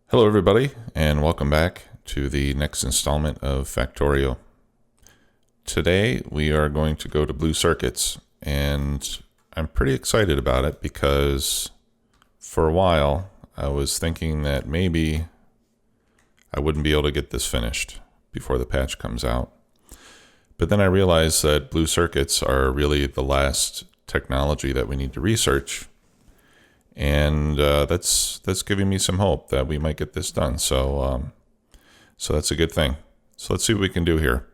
Hello everybody, and welcome back to the next installment of Factorio. Today we are going to go to blue circuits, and I'm pretty excited about it because for a while I was thinking that maybe I wouldn't be able to get this finished before the patch comes out. But then I realized that blue circuits are really the last technology that we need to research. And that's giving me some hope that we might get this done. So that's a good thing. So let's see what we can do here.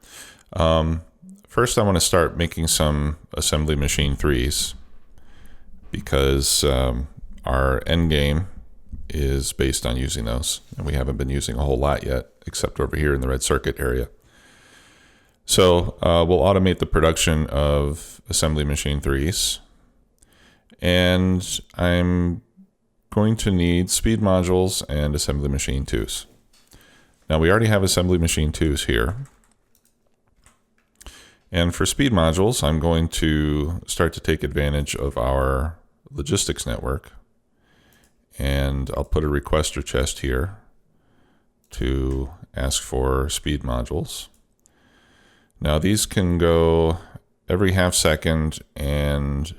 First, I want to start making some assembly machine 3s because our end game is based on using those, and we haven't been using a whole lot yet, except over here in the red circuit area. So we'll automate the production of assembly machine 3s. And I'm going to need speed modules and assembly machine 2s. Now we already have assembly machine 2s here. And for speed modules, I'm going to start to take advantage of our logistics network. And I'll put a requester chest here to ask for speed modules. Now these can go every half second, and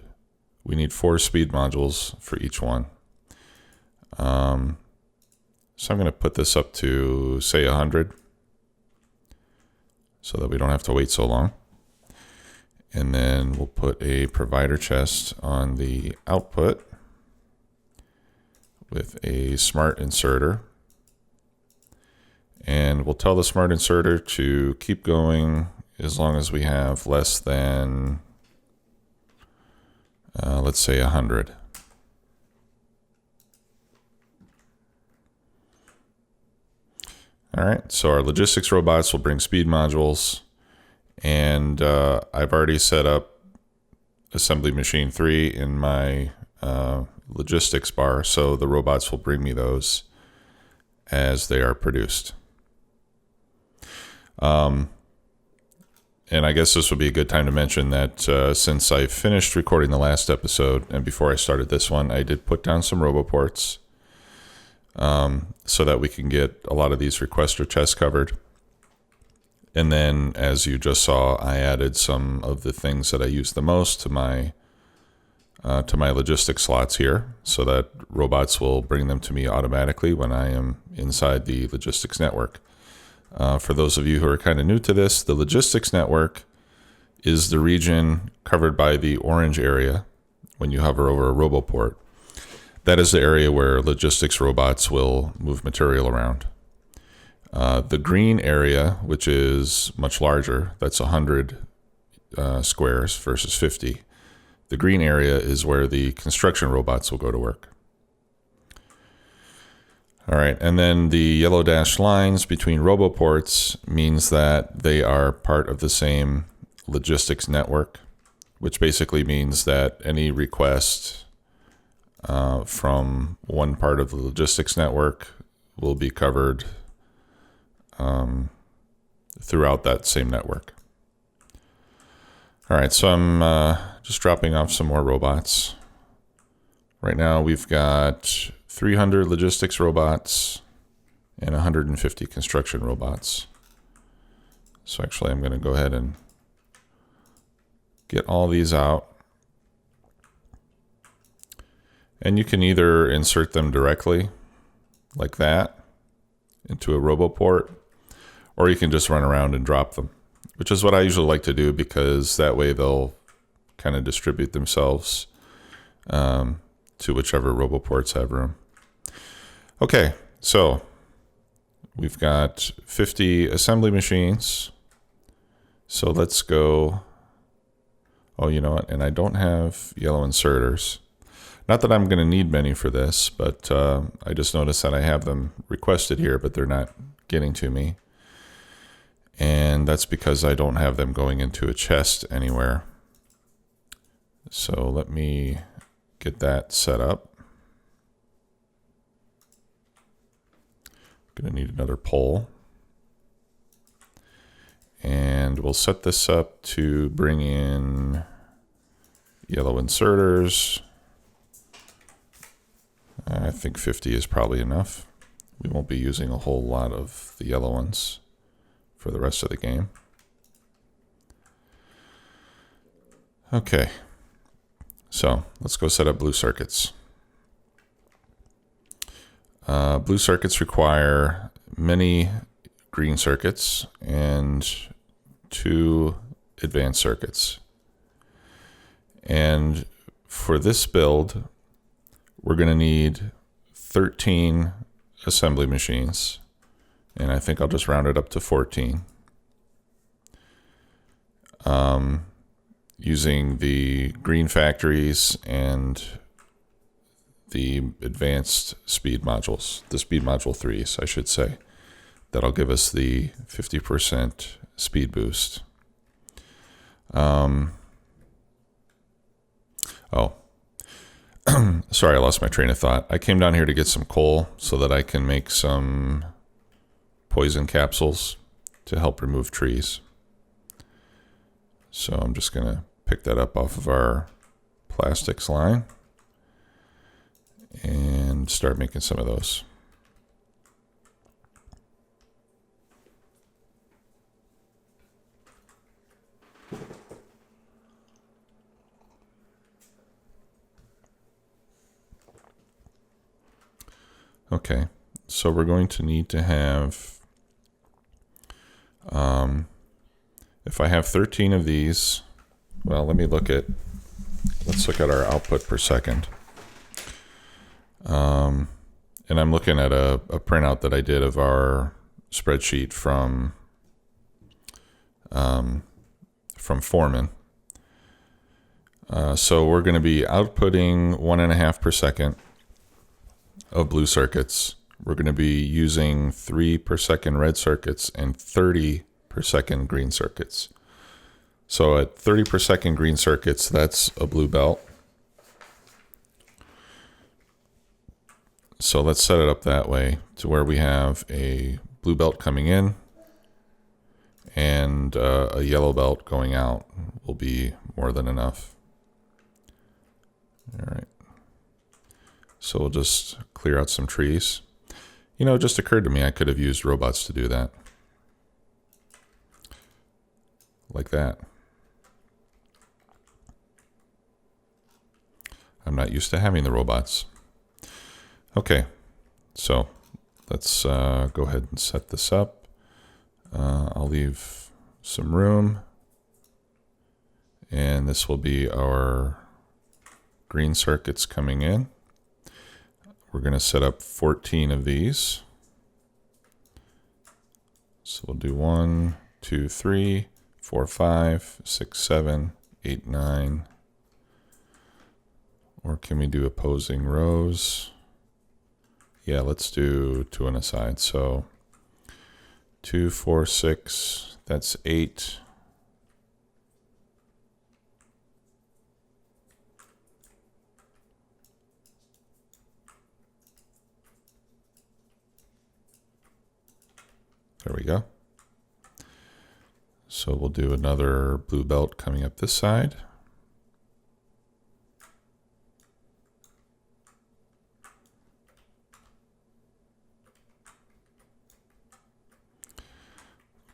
we need 4 speed modules for each one. So I'm going to put this up to, say, 100 so that we don't have to wait so long. And then we'll put a provider chest on the output with a smart inserter. And we'll tell the smart inserter to keep going as long as we have less than let's say 100. All right, so our logistics robots will bring speed modules, and I've already set up assembly machine 3 in my logistics bar, so the robots will bring me those as they are produced. And I guess this would be a good time to mention that since I finished recording the last episode and before I started this one, I did put down some RoboPorts so that we can get a lot of these requester chests covered. And then, as you just saw, I added some of the things that I use the most to my logistics slots here, so that robots will bring them to me automatically when I am inside the logistics network. For those of you who are kind of new to this, the logistics network is the region covered by the orange area when you hover over a RoboPort. That is the area where logistics robots will move material around. The green area, which is much larger, that's 100 squares versus 50. The green area is where the construction robots will go to work. All right, and then the yellow dashed lines between RoboPorts means that they are part of the same logistics network, which basically means that any request from one part of the logistics network will be covered throughout that same network. All right, so I'm just dropping off some more robots. Right now we've got 300 logistics robots and 150 construction robots. So actually I'm going to go ahead and get all these out. And you can either insert them directly like that into a RoboPort, or you can just run around and drop them, which is what I usually like to do because that way they'll kind of distribute themselves to whichever RoboPorts have room. Okay, so we've got 50 assembly machines. So let's go. Oh, you know what? And I don't have yellow inserters. Not that I'm going to need many for this, but I just noticed that I have them requested here, but they're not getting to me. And that's because I don't have them going into a chest anywhere. So let me get that set up. Going to need another pole. And we'll set this up to bring in yellow inserters. I think 50 is probably enough. We won't be using a whole lot of the yellow ones for the rest of the game. Okay, so let's go set up blue circuits. Blue circuits require many green circuits and 2 advanced circuits. And for this build, we're going to need 13 assembly machines, and I think I'll just round it up to 14. Using the green factories and the advanced speed modules, the speed module 3s, I should say. That'll give us the 50% speed boost. Sorry, I lost my train of thought. I came down here to get some coal so that I can make some poison capsules to help remove trees. So I'm just going to pick that up off of our plastics line and start making some of those. Okay, so we're going to need to have, if I have 13 of these, well, let's look at our output per second. And I'm looking at a printout that I did of our spreadsheet from Foreman. So we're going to be outputting 1.5 per second of blue circuits. We're going to be using 3 per second red circuits and 30 per second green circuits. So at 30 per second green circuits, that's a blue belt. So let's set it up that way to where we have a blue belt coming in and a yellow belt going out will be more than enough. All right. So we'll just clear out some trees. You know, it just occurred to me I could have used robots to do that. Like that. I'm not used to having the robots. Okay, so let's go ahead and set this up. I'll leave some room. And this will be our green circuits coming in. We're going to set up 14 of these. So we'll do 1, 2, 3, 4, 5, 6, 7, 8, 9. Or can we do opposing rows? Yeah, let's do 2 on a side. So 2, 4, 6, that's 8. There we go. So we'll do another blue belt coming up this side.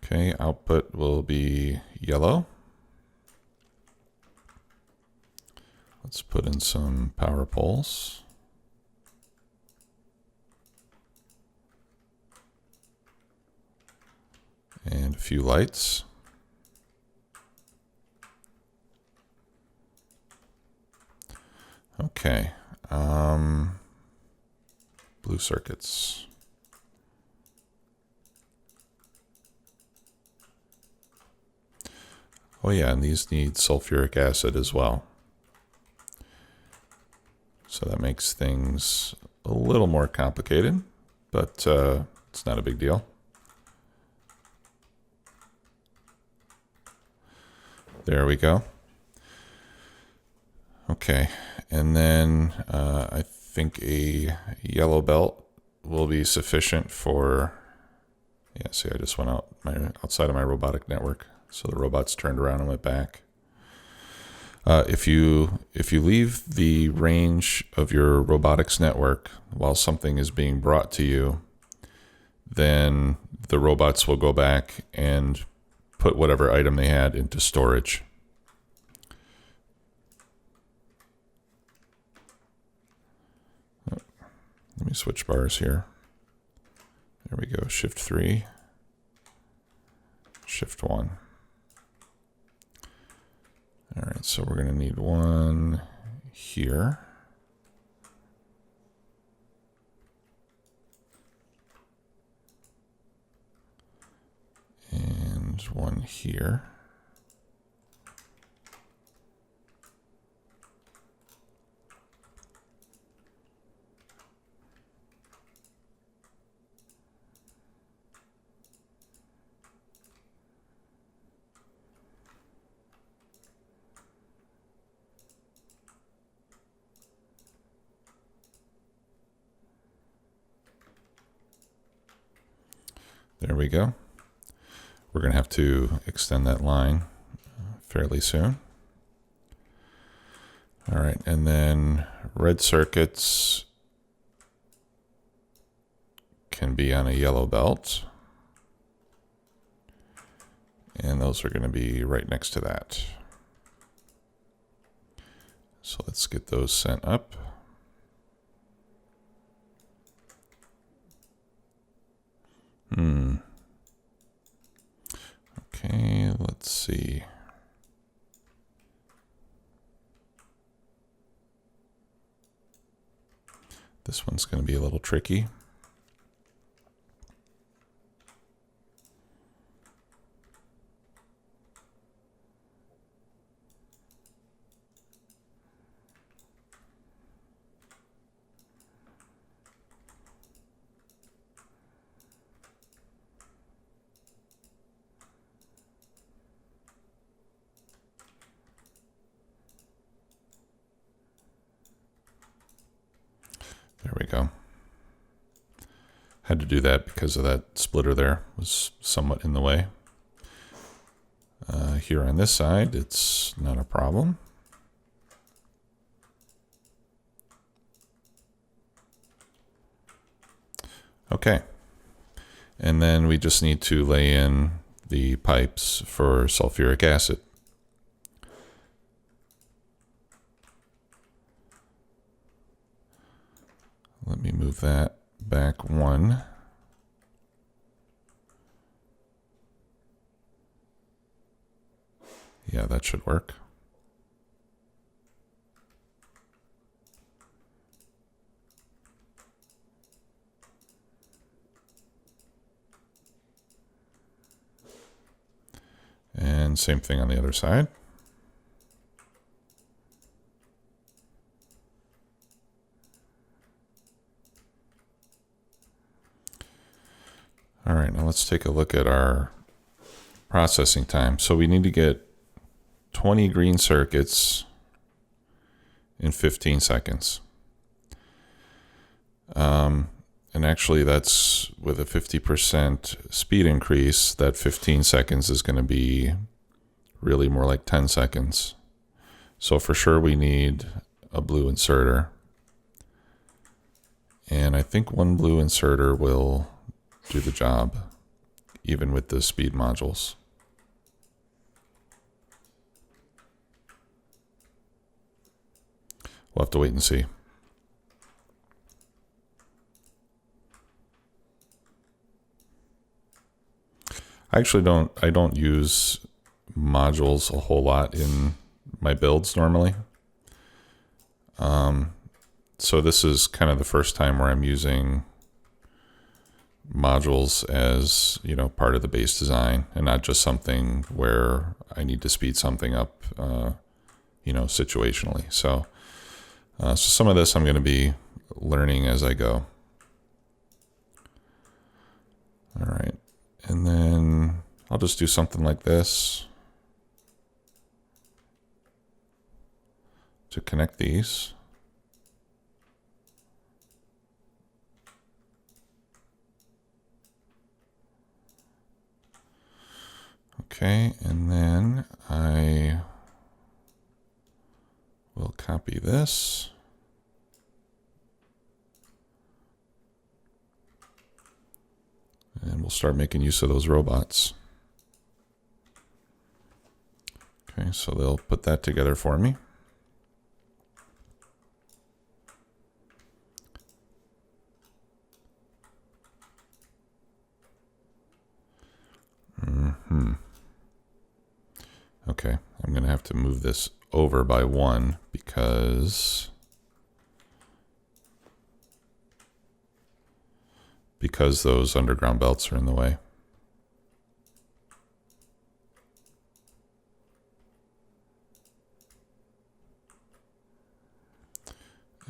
Okay, output will be yellow. Let's put in some power poles. And a few lights. Okay, blue circuits. Oh yeah, and these need sulfuric acid as well. So that makes things a little more complicated, but it's not a big deal. There we go. Okay, and then I think a yellow belt will be sufficient for, yeah, see, I just went outside of my robotic network. So the robots turned around and went back. If you leave the range of your robotics network while something is being brought to you, then the robots will go back and put whatever item they had into storage. Let me switch bars here. There we go, Shift 3, Shift 1. All right, so we're gonna need one here. And one here. There we go. We're going to have to extend that line fairly soon. All right, and then red circuits can be on a yellow belt. And those are going to be right next to that. So let's get those sent up. Okay, let's see. This one's going to be a little tricky. There we go. Had to do that because of that splitter there was somewhat in the way. Here on this side, it's not a problem. Okay. And then we just need to lay in the pipes for sulfuric acid. Let me move that back one. Yeah, that should work. And same thing on the other side. All right, now let's take a look at our processing time. So we need to get 20 green circuits in 15 seconds. And actually that's with a 50% speed increase, that 15 seconds is going to be really more like 10 seconds. So for sure we need a blue inserter. And I think one blue inserter will do the job, even with the speed modules. We'll have to wait and see. I don't use modules a whole lot in my builds normally. So this is kind of the first time where I'm using modules as, you know, part of the base design and not just something where I need to speed something up, you know, situationally. So some of this I'm going to be learning as I go. All right. And then I'll just do something like this to connect these. Okay, and then I will copy this. we'll start making use of those robots. Okay, so they'll put that together for me. Okay, I'm going to have to move this over by 1 because those underground belts are in the way.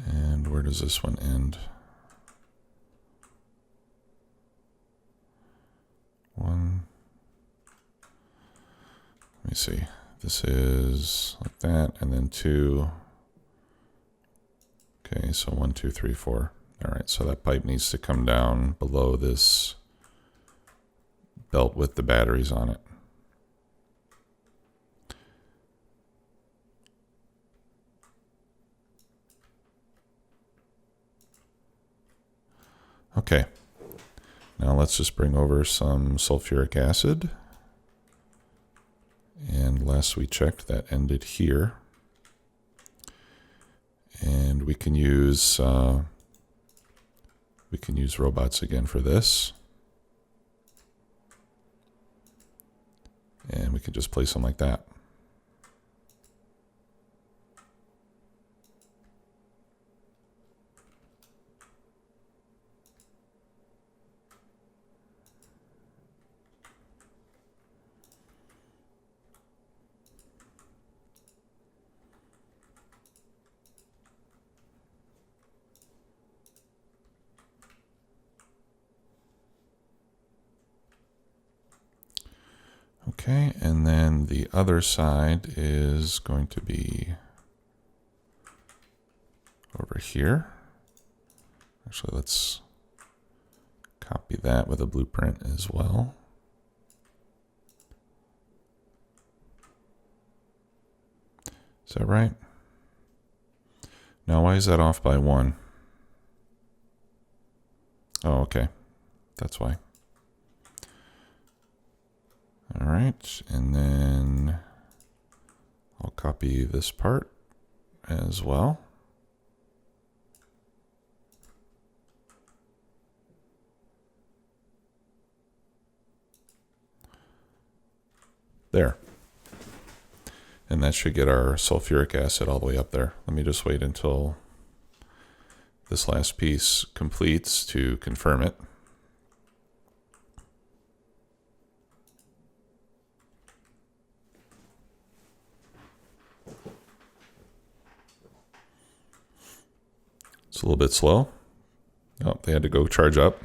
And where does this one end? 1. Let me see. This is like that, and then 2. Okay, so 1, 2, 3, 4. All right, so that pipe needs to come down below this belt with the batteries on it. Okay, now let's just bring over some sulfuric acid. And last we checked, that ended here. And we can use robots again for this. And we can just place them like that. Okay, and then the other side is going to be over here. Actually, let's copy that with a blueprint as well. Is that right? Now, why is that off by 1? Oh, okay. That's why. All right, and then I'll copy this part as well. There. And that should get our sulfuric acid all the way up there. Let me just wait until this last piece completes to confirm it. It's a little bit slow. Oh, they had to go charge up.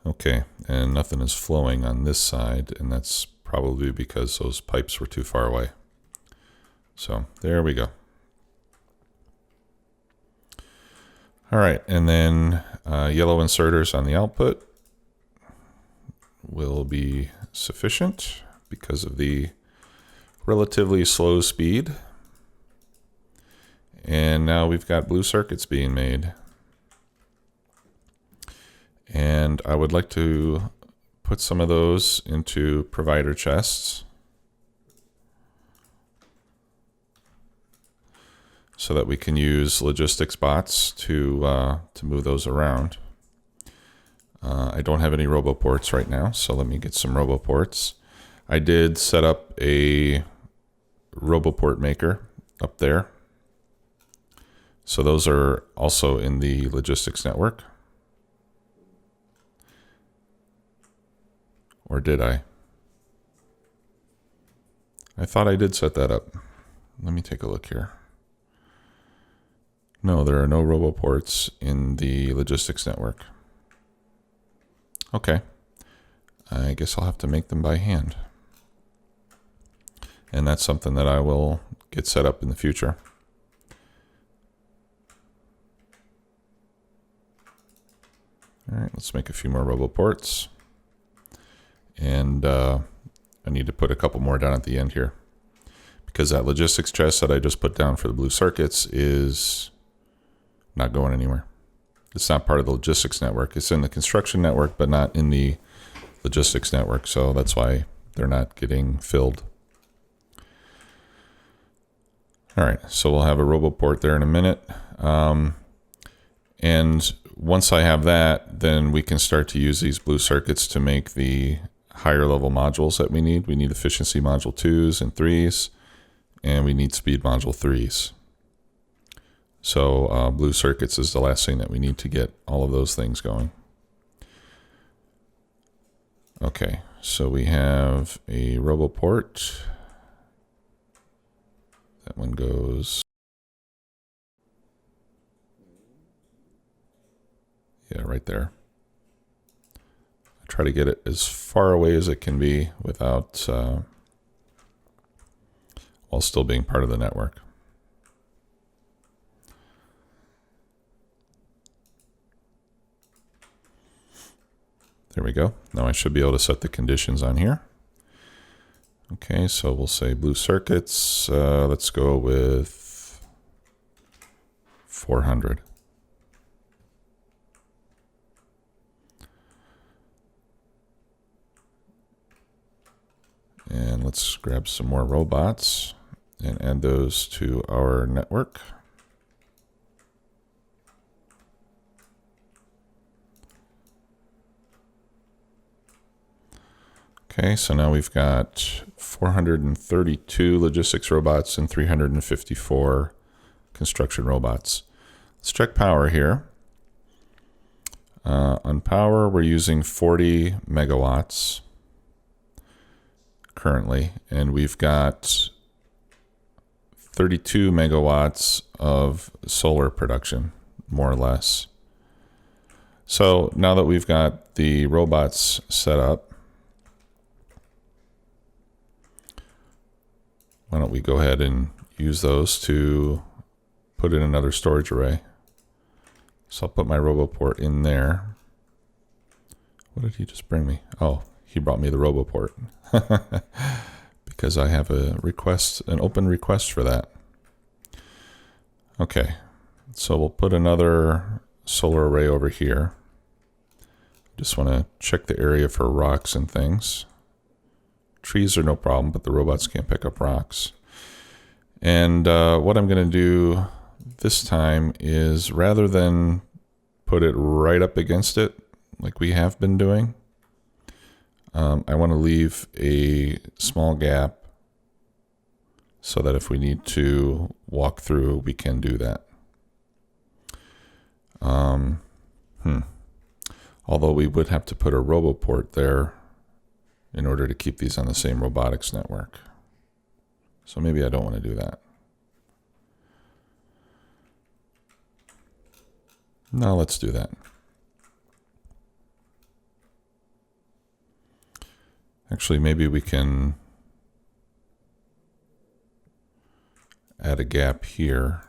Okay, and nothing is flowing on this side, and that's probably because those pipes were too far away. So there we go. All right, and then yellow inserters on the output will be sufficient because of the relatively slow speed. And now we've got blue circuits being made. And I would like to put some of those into provider chests so that we can use logistics bots to move those around. I don't have any roboports right now, so let me get some roboports. I did set up a roboport maker up there. So those are also in the logistics network. Or did I? I thought I did set that up. Let me take a look here. No, there are no roboports in the logistics network. Okay. I guess I'll have to make them by hand. And that's something that I will get set up in the future. All right, let's make a few more roboports. And I need to put a couple more down at the end here because that logistics chest that I just put down for the blue circuits is not going anywhere. It's not part of the logistics network. It's in the construction network, but not in the logistics network. So that's why they're not getting filled. All right, so we'll have a RoboPort there in a minute. And once I have that, then we can start to use these blue circuits to make the higher level modules that we need. We need efficiency module 2s and 3s, and we need speed module 3s. So blue circuits is the last thing that we need to get all of those things going. Okay, so we have a RoboPort. That one goes, yeah, right there. I try to get it as far away as it can be without, while still being part of the network. There we go. Now I should be able to set the conditions on here. Okay, so we'll say blue circuits. Let's go with 400. And let's grab some more robots and add those to our network. Okay, so now we've got 432 logistics robots and 354 construction robots. Let's check power here. On power, we're using 40 megawatts currently, and we've got 32 megawatts of solar production, more or less. So now that we've got the robots set up, why don't we go ahead and use those to put in another storage array. So I'll put my RoboPort in there. What did he just bring me? Oh, he brought me the RoboPort because I have a request, an open request for that. Okay, so we'll put another solar array over here. Just want to check the area for rocks and things. Trees are no problem, but the robots can't pick up rocks. And what I'm going to do this time is, rather than put it right up against it like we have been doing, I want to leave a small gap so that if we need to walk through, we can do that. Although we would have to put a RoboPort there in order to keep these on the same robotics network. So maybe I don't want to do that. No, let's do that. Actually, maybe we can add a gap here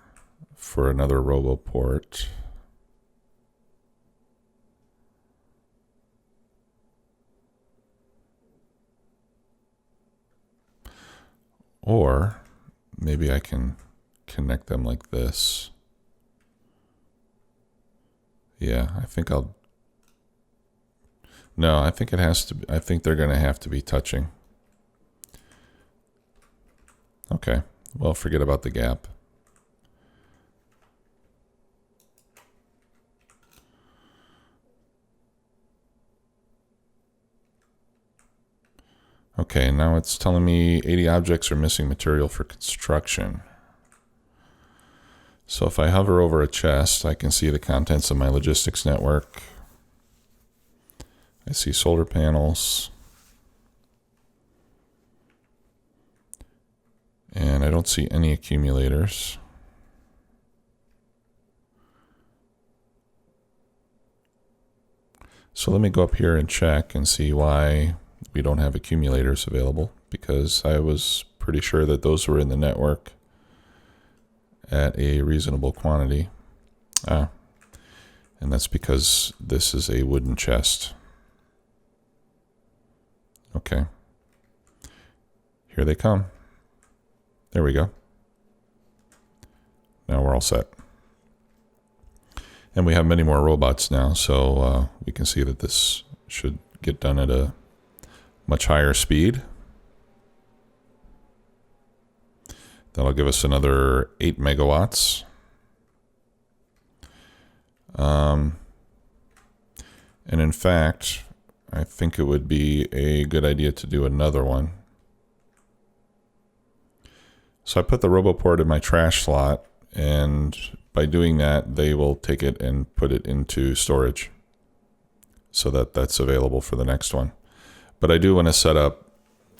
for another RoboPort. Or maybe I can connect them like this. Yeah, I think I'll... No, I think it has to be, I think they're going to have to be touching. Okay, well, forget about the gap. Okay, now it's telling me 80 objects are missing material for construction. So if I hover over a chest, I can see the contents of my logistics network. I see solar panels. And I don't see any accumulators. So let me go up here and check and see why we don't have accumulators available, because I was pretty sure that those were in the network at a reasonable quantity. And that's because this is a wooden chest. Okay. Here they come. There we go. Now we're all set. And we have many more robots now, so we can see that this should get done at a much higher speed. That'll give us another 8 megawatts. And in fact, I think it would be a good idea to do another one. So I put the RoboPort in my trash slot, and by doing that, they will take it and put it into storage so that that's available for the next one. But I do want to set up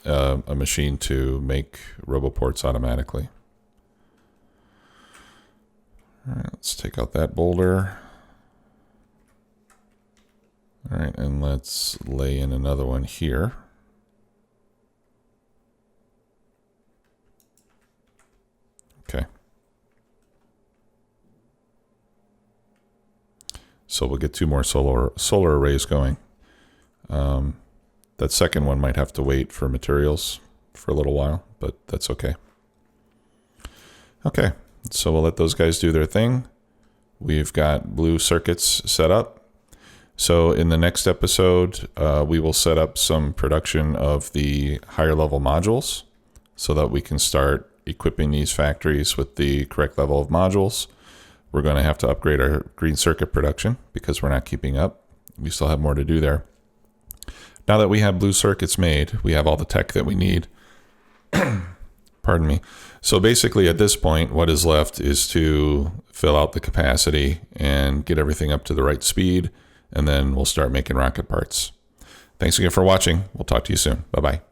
a machine to make RoboPorts automatically. All right, let's take out that boulder. All right, and let's lay in another one here. Okay. So we'll get 2 more solar arrays going. That second one might have to wait for materials for a little while, but that's okay. Okay, so we'll let those guys do their thing. We've got blue circuits set up. So in the next episode, we will set up some production of the higher level modules so that we can start equipping these factories with the correct level of modules. We're going to have to upgrade our green circuit production because we're not keeping up. We still have more to do there. Now that we have blue circuits made, we have all the tech that we need. Pardon me. So basically at this point, what is left is to fill out the capacity and get everything up to the right speed, and then we'll start making rocket parts. Thanks again for watching. We'll talk to you soon. Bye-bye.